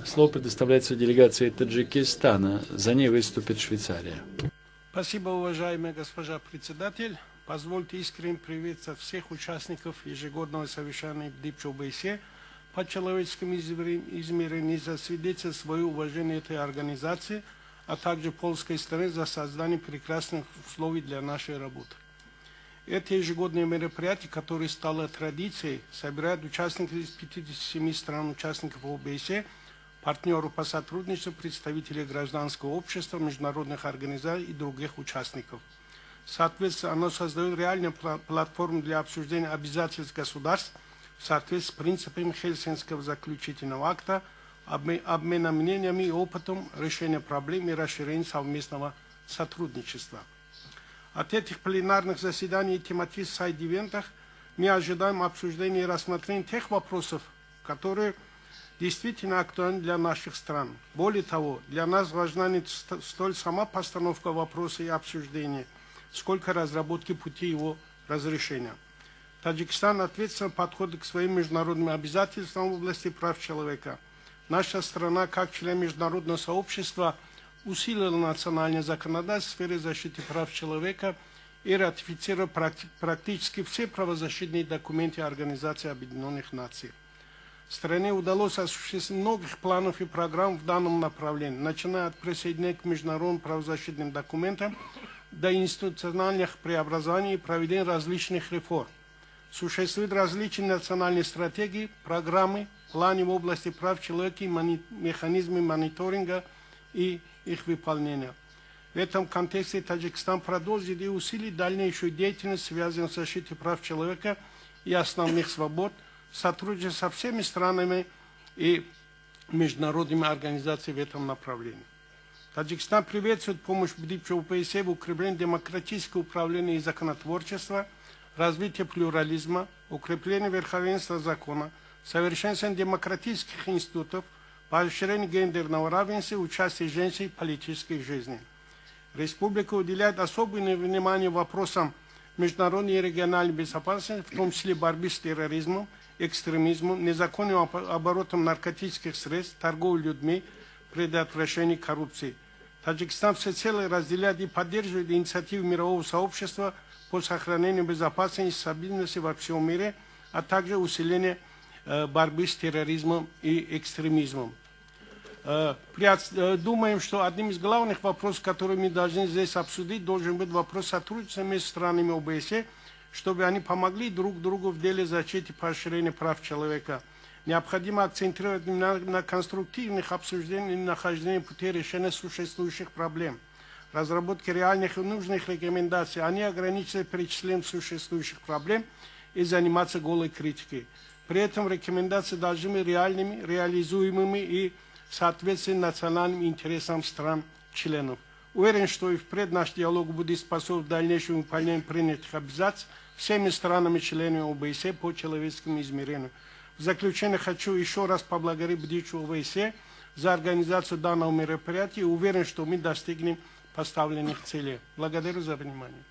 Слово предоставляется делегации Таджикистана. За ней выступит Швейцария. Спасибо, уважаемая госпожа председатель. Позвольте искренне приветствовать всех участников ежегодного совещания БДИПЧ ОБСЕ по человеческому измерению за свидетельство свое уважение этой организации, а также польской стороны за создание прекрасных условий для нашей работы. Это ежегодное мероприятие, которое стало традицией, собирает участников из 57 стран участников ОБСЕ, партнеров по сотрудничеству, представителей гражданского общества, международных организаций и других участников. Соответственно, оно создает реальную платформу для обсуждения обязательств государств в соответствии с принципами Хельсинского заключительного акта, обмена мнениями и опытом решения проблем и расширения совместного сотрудничества. От этих пленарных заседаний и тематических сайд-ивентах мы ожидаем обсуждения и рассмотрения тех вопросов, которые действительно актуальны для наших стран. Более того, для нас важна не столь сама постановка вопроса и обсуждения, сколько разработки пути его разрешения. Таджикистан ответственно подходит к своим международным обязательствам в области прав человека. Наша страна, как член международного сообщества, усилила национальное законодательство в сфере защиты прав человека и ратифицировала практически все правозащитные документы Организации Объединенных Наций. Стране удалось осуществить многих планов и программ в данном направлении, начиная от присоединения к международным правозащитным документам до институциональных преобразований и проведения различных реформ. Существуют различные национальные стратегии, программы, планы в области прав человека и механизмы мониторинга и их выполнения. В этом контексте Таджикистан продолжит и усилит дальнейшую деятельность, связанную с защитой прав человека и основных свобод, сотрудничая со всеми странами и международными организациями в этом направлении. Таджикистан приветствует помощь БДИПЧ ОБСЕ в укреплении демократического управления и законотворчества, развития плюрализма, укреплении верховенства закона, совершенствования демократических институтов, поощрение гендерного равенства и участия женщин в политической жизни. Республика уделяет особое внимание вопросам международной и региональной безопасности, в том числе борьбы с терроризмом, экстремизмом, незаконным оборотом наркотических средств, торговлей людьми, предотвращением коррупции. Таджикистан всецело разделяет и поддерживает инициативы мирового сообщества по сохранению безопасности и стабильности во всем мире, а также усиление борьбы с терроризмом и экстремизмом. Думаем, что одним из главных вопросов, которые мы должны здесь обсудить, должен быть вопрос сотрудничества между странами ОБСЕ, чтобы они помогли друг другу в деле защиты и поощрения прав человека. Необходимо акцентировать на конструктивных обсуждениях и нахождении путей решения существующих проблем, разработке реальных и нужных рекомендаций, а не ограничиваться перечислением существующих проблем и заниматься голой критикой. При этом рекомендации должны быть реальными, реализуемыми и соответствующими национальным интересам стран-членов. Уверен, что и впредь наш диалог будет способствовать дальнейшему выполнению принятых обязательств всеми странами-членами ОБСЕ по человеческому измерению. В заключение хочу еще раз поблагодарить БДИПЧ ОБСЕ за организацию данного мероприятия и уверен, что мы достигнем поставленных целей. Благодарю за внимание.